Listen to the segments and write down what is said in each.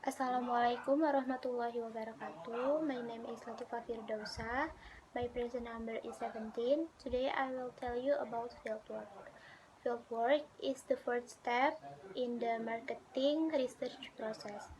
Assalamualaikum warahmatullahi wabarakatuh. My name is Latifah Firdausah. My present number is 17. Today I will tell you about fieldwork. Fieldwork is the first step in the marketing research process.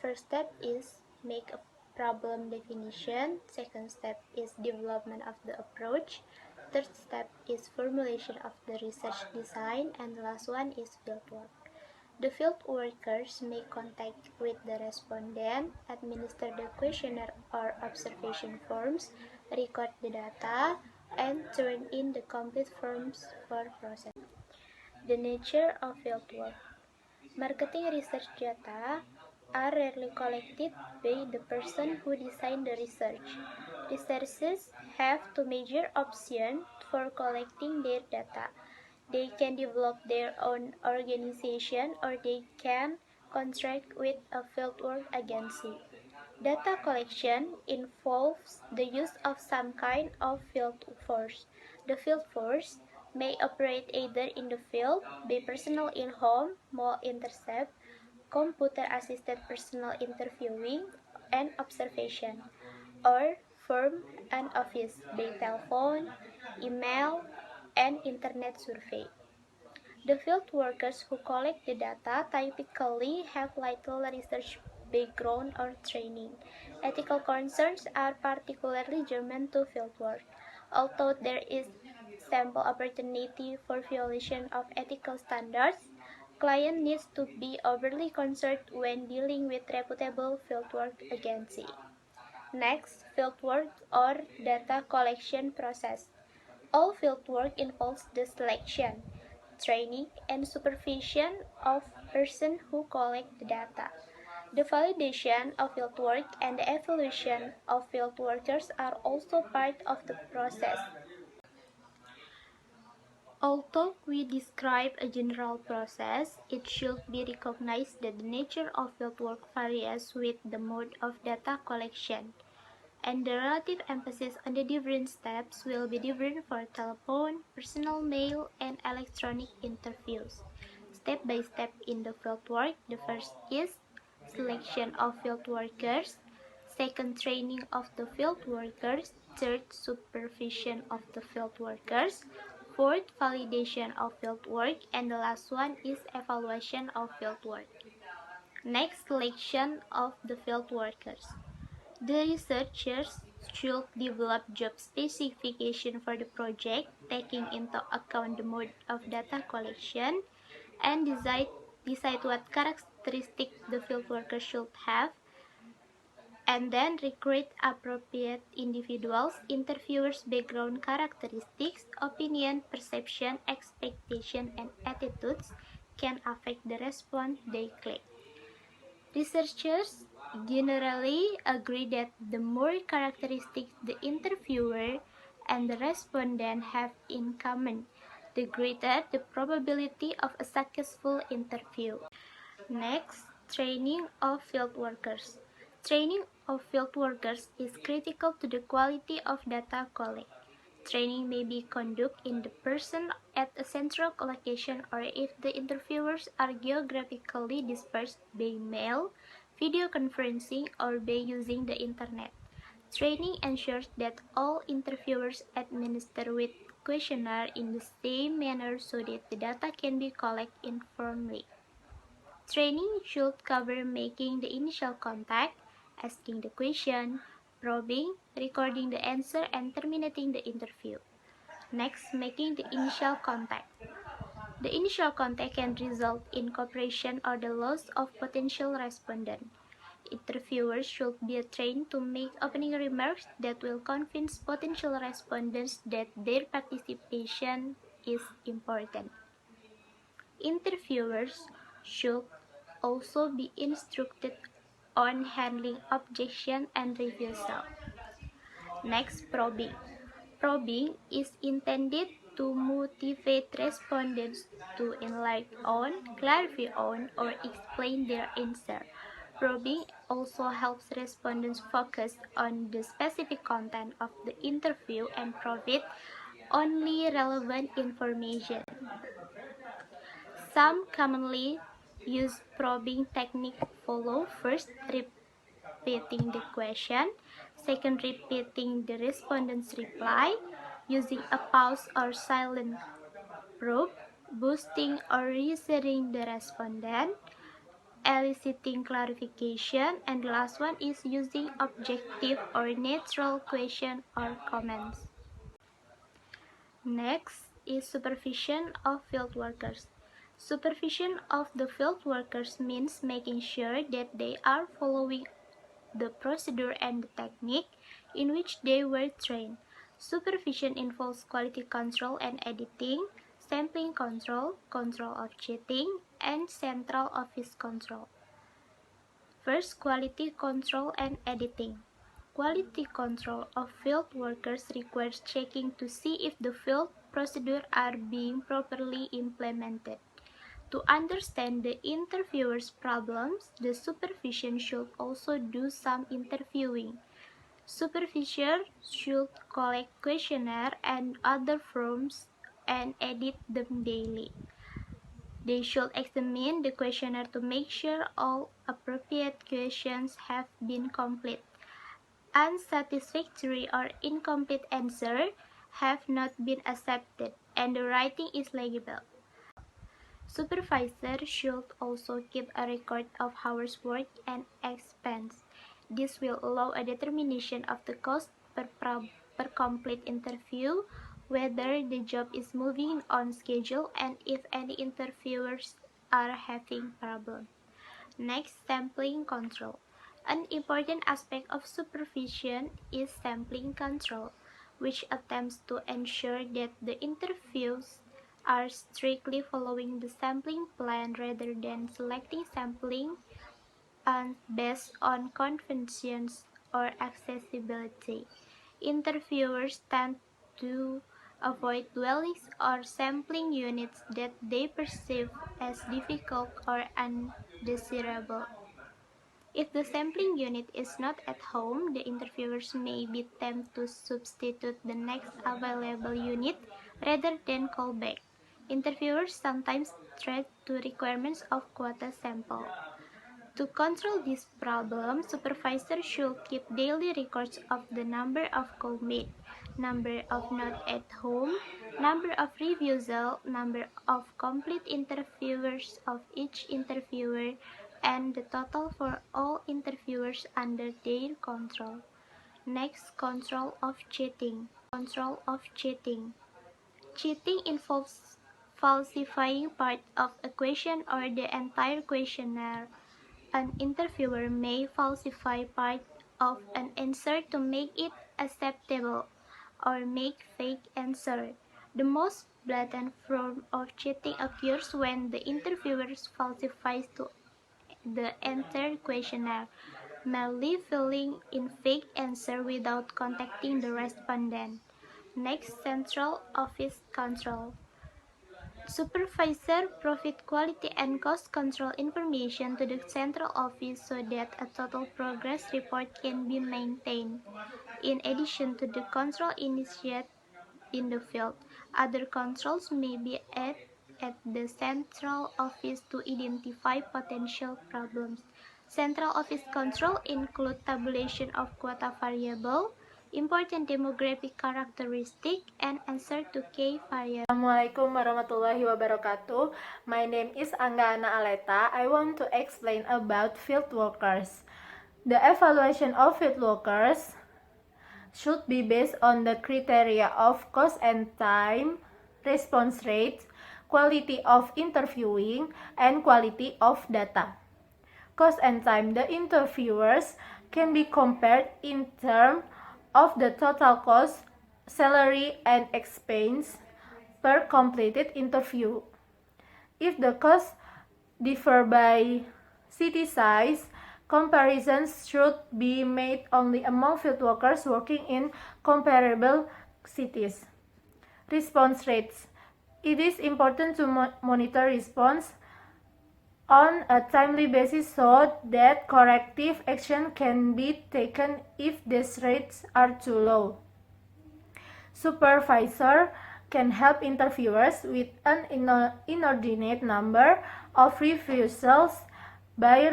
First step is make a problem definition. Second step is development of the approach. Third step is formulation of the research design, and the last one is fieldwork. The field workers make contact with the respondent, administer the questionnaire or observation forms, record the data, and turn in the complete forms for processing. The nature of fieldwork. Marketing research data are rarely collected by the person who designed the research. Researchers have two major options for collecting their data. They can develop their own organization or they can contract with a fieldwork agency. Data collection involves the use of some kind of field force. The field force may operate either in the field, by personnel in home, mall intercept, computer-assisted personal interviewing and observation, or firm and office by telephone, email, and internet survey. The field workers who collect the data typically have little research background or training. Ethical concerns are particularly germane to fieldwork. Although there is sample opportunity for violation of ethical standards, client needs to be overly concerned when dealing with reputable fieldwork agency. Next, fieldwork or data collection process. All fieldwork involves the selection, training, and supervision of persons who collect the data. The validation of fieldwork and the evaluation of field workers are also part of the process. Although we describe a general process, it should be recognized that the nature of fieldwork varies with the mode of data collection, and the relative emphasis on the different steps will be different for telephone, personal mail, and electronic interviews. Step by step in the fieldwork, the first is selection of field workers, second training of the field workers, third supervision of the field workers, fourth validation of field work, and the last one is evaluation of field work. Next, selection of the field workers. The researchers should develop job specification for the project, taking into account the mode of data collection, and decide what characteristics the field worker should have, and then recruit appropriate individuals. Interviewers' background characteristics, opinion, perception, expectation, and attitudes can affect the response they collect. Researchers generally agree that the more characteristics the interviewer and the respondent have in common, the greater the probability of a successful interview. Next, training of field workers. Training of field workers is critical to the quality of data collected. Training may be conducted in person at a central location or if the interviewers are geographically dispersed by mail, video conferencing, or by using the internet. Training ensures that all interviewers administer with questionnaire in the same manner so that the data can be collected informally. Training should cover making the initial contact, asking the question, probing, recording the answer, and terminating the interview. Next, making the initial contact. The initial contact can result in cooperation or the loss of potential respondent. Interviewers should be trained to make opening remarks that will convince potential respondents that their participation is important. Interviewers should also be instructed on handling objection and refusal. Next, probing. Probing is intended to motivate respondents to enlarge on, clarify on, or explain their answer. Probing also helps respondents focus on the specific content of the interview and provide only relevant information. Some commonly Use probing technique. Follow first repeating the question, second repeating the respondent's reply, using a pause or silent probe, boosting or reassuring the respondent, eliciting clarification, and the last one is using objective or neutral question or comments. Next is supervision of field workers. Supervision of the field workers means making sure that they are following the procedure and the technique in which they were trained. Supervision involves quality control and editing, sampling control, control of cheating, and central office control. First, quality control and editing. Quality control of field workers requires checking to see if the field procedures are being properly implemented. To understand the interviewer's problems, the supervision should also do some interviewing. Supervisor should collect questionnaire and other forms and edit them daily. They should examine the questionnaire to make sure all appropriate questions have been complete. Unsatisfactory or incomplete answers have not been accepted, and the writing is legible. Supervisor should also keep a record of hours worked and expense. This will allow a determination of the cost per complete interview, whether the job is moving on schedule, and if any interviewers are having problems. Next, sampling control. An important aspect of supervision is sampling control, which attempts to ensure that the interviews are strictly following the sampling plan rather than selecting sampling based on convenience or accessibility. Interviewers tend to avoid dwellings or sampling units that they perceive as difficult or undesirable. If the sampling unit is not at home, the interviewers may be tempted to substitute the next available unit rather than call back. Interviewers sometimes treat to requirements of quota sample. To control this problem, supervisors should keep daily records of the number of calls made, number of not at home, number of refusal, number of complete interviewers of each interviewer, and the total for all interviewers under their control. Next, control of cheating. Control of cheating. Cheating involves falsifying part of a question or the entire questionnaire. An interviewer may falsify part of an answer to make it acceptable or make fake answer. The most blatant form of cheating occurs when the interviewer falsifies the entire questionnaire, merely filling in fake answer without contacting the respondent. Next, central office control. Supervisor provide quality and cost control information to the central office so that a total progress report can be maintained. In addition to the control initiated in the field, other controls may be added at the central office to identify potential problems. Central office control include tabulation of quota variable, important demographic characteristic, and answer to key variables. Assalamualaikum warahmatullahi wabarakatuh. My name is Anggana Aletta. I want to explain about field workers. The evaluation of field workers should be based on the criteria of cost and time, response rate, quality of interviewing, and quality of data. Cost and time. The interviewers can be compared in terms of the total cost, salary, and expense per completed interview. If the costs differ by city size, comparisons should be made only among field workers working in comparable cities. Response rates. It is important to monitor response on a timely basis so that corrective action can be taken if these rates are too low. Supervisor can help interviewers with an inordinate number of refusals by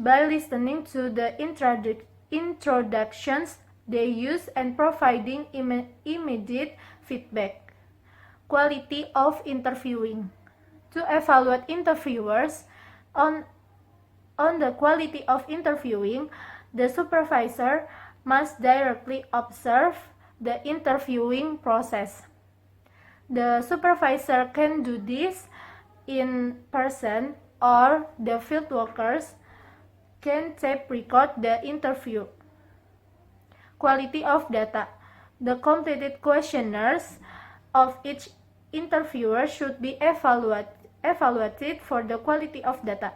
listening to the introductions they use and providing immediate feedback. Quality of interviewing. To evaluate interviewers on the quality of interviewing, the supervisor must directly observe the interviewing process. The supervisor can do this in person, or the field workers can tape record the interview. Quality of data. The completed questionnaires of each interviewer should be evaluated for the quality of data.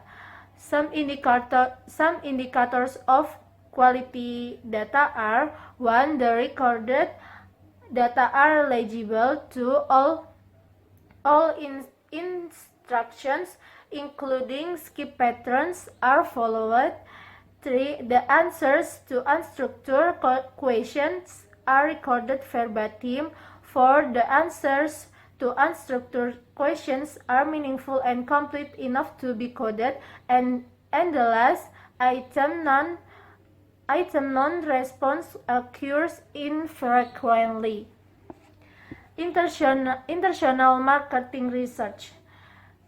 Some indicators of quality data are: 1. The recorded data are legible to all instructions, including skip patterns, are followed. 3. The answers to unstructured questions are recorded verbatim. 4. The answers to unstructured questions are meaningful and complete enough to be coded. And the last item, non-response occurs infrequently. International marketing research.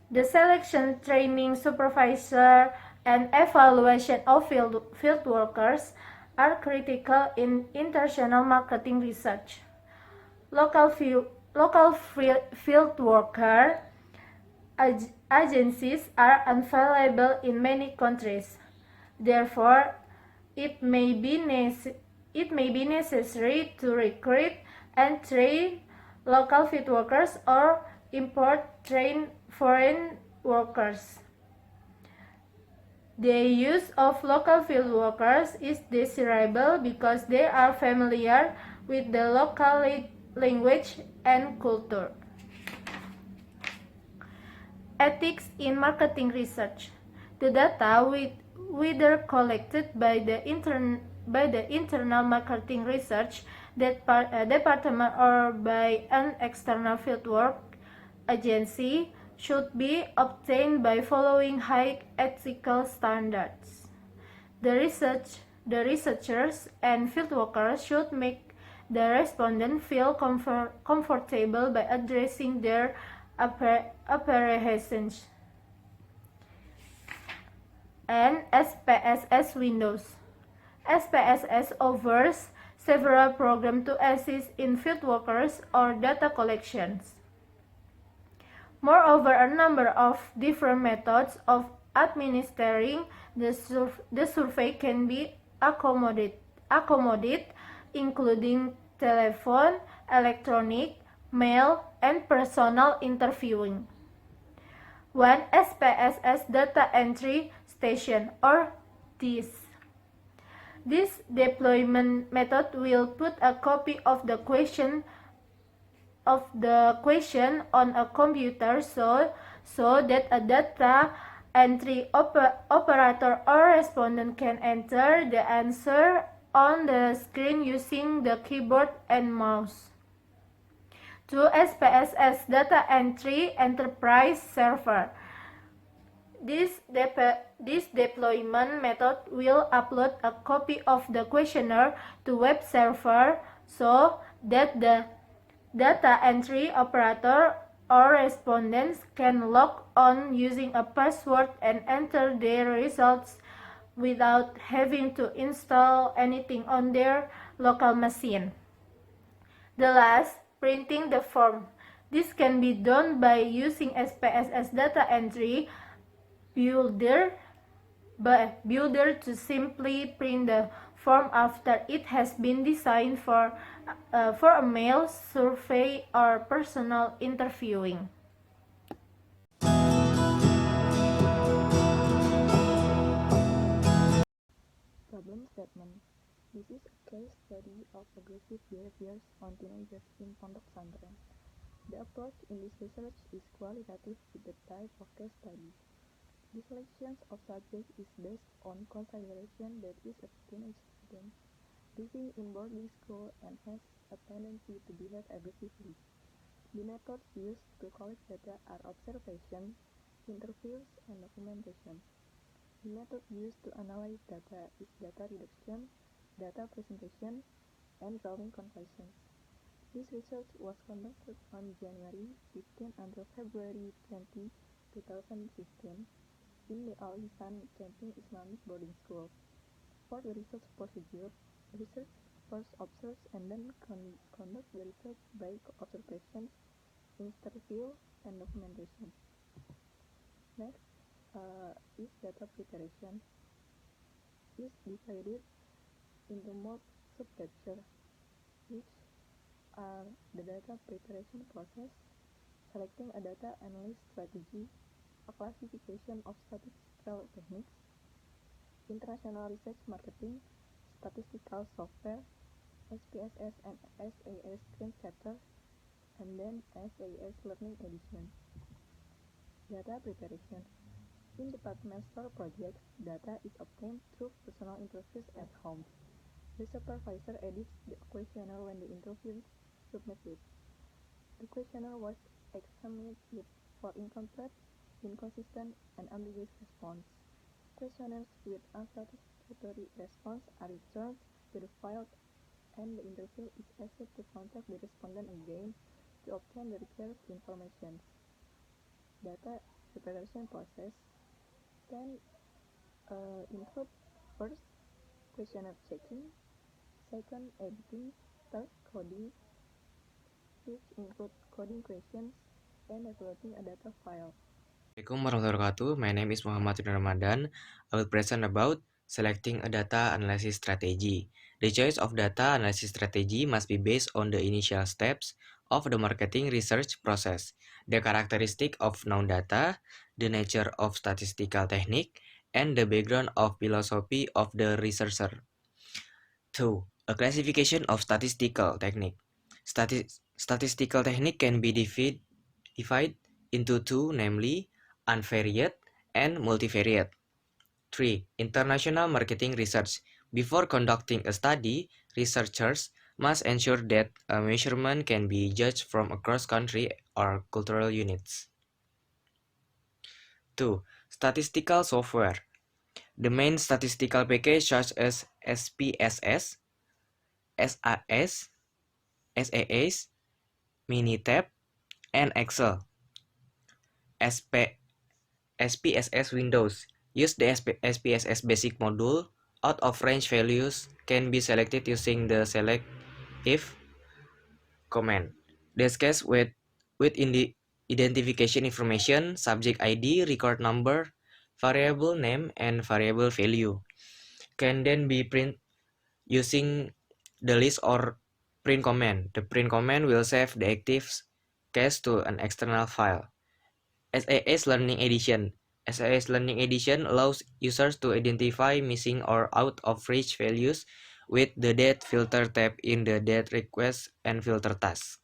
The selection, training, supervisor, and evaluation of field workers are critical in international marketing research. Local field worker agencies are unavailable in many countries. Therefore, it may be necessary to recruit and train local field workers or import trained foreign workers. The use of local field workers is desirable because they are familiar with the local language and culture. Ethics in marketing research. The data whether collected by the internal marketing research department or by an external fieldwork agency should be obtained by following high ethical standards. The researchers and fieldworkers should make the respondent feel comfortable by addressing their apprehensions. And SPSS Windows. SPSS offers several programs to assist in fieldworkers or data collections. Moreover, a number of different methods of administering the survey can be accommodated, including telephone, electronic, mail, and personal interviewing. 1. SPSS Data Entry Station, or DIS. This deployment method will put a copy of the question on a computer so that a data entry operator or respondent can enter the answer on the screen using the keyboard and mouse. 2. SPSS Data Entry Enterprise Server. This deployment method will upload a copy of the questionnaire to web server so that the data entry operator or respondents can log on using a password and enter their results without having to install anything on their local machine. The last, printing the form. This can be done by using SPSS Data Entry Builder to simply print the form after it has been designed for a mail, survey, or personal interviewing. Problem statement. This is a case study of aggressive behaviors on teenagers in Pondok Pesantren. The approach in this research is qualitative with the type of case study. The selection of subjects is based on consideration that is a teenage student living in boarding school and has a tendency to behave aggressively. The methods used to collect data are observation, interviews, and documentation. The method used to analyze data is data reduction, data presentation, and drawing conclusions. This research was conducted on January 15 until February 20, 2015 in the Al Ihsan Camping Islamic Boarding School. For the research procedure, research first observes and then conduct the research by observations, interview, and documentation. Next is data preparation. Is divided into more subchapters, which are the data preparation process, selecting a data analysis strategy, a classification of statistical techniques, international research marketing, statistical software, SPSS and SAS screen chapter, and then SAS learning edition. Data preparation. In departmental projects, data is obtained through personal interviews at home. The supervisor edits the questionnaire when the interview is submitted. The questionnaire was examined for incomplete, inconsistent, and ambiguous response. Questionnaires with unsatisfactory response are returned to the file, and the interviewer is asked to contact the respondent again to obtain the required information. Data preparation process can include first, questionnaire checking, second, editing, third, coding, fifth, include coding questions, and developing a data file. Assalamualaikum warahmatullahi wabarakatuh. My name is Muhammad Ridwan Ramadan. I will present about selecting a data analysis strategy. The choice of data analysis strategy must be based on the initial steps of the marketing research process, the characteristic of known data, the nature of statistical technique, and the background of philosophy of the researcher. 2. A classification of statistical technique. Statistical technique can be divided into two, namely unvariate and multivariate. 3. International marketing research. Before conducting a study, researchers must ensure that a measurement can be judged from across country or cultural units. 2. Statistical software. The main statistical package such as SPSS, SAS, SAS, Minitab, and Excel. SPSS Windows. Use the SPSS basic module. Out of range values can be selected using the select if command. This case with identification information, subject ID, record number, variable name, and variable value can then be print using the list or print command. The print command will save the active case to an external file. SAS Learning Edition. SAS Learning Edition allows users to identify missing or out of reach values with the date filter tab in the date request and filter task.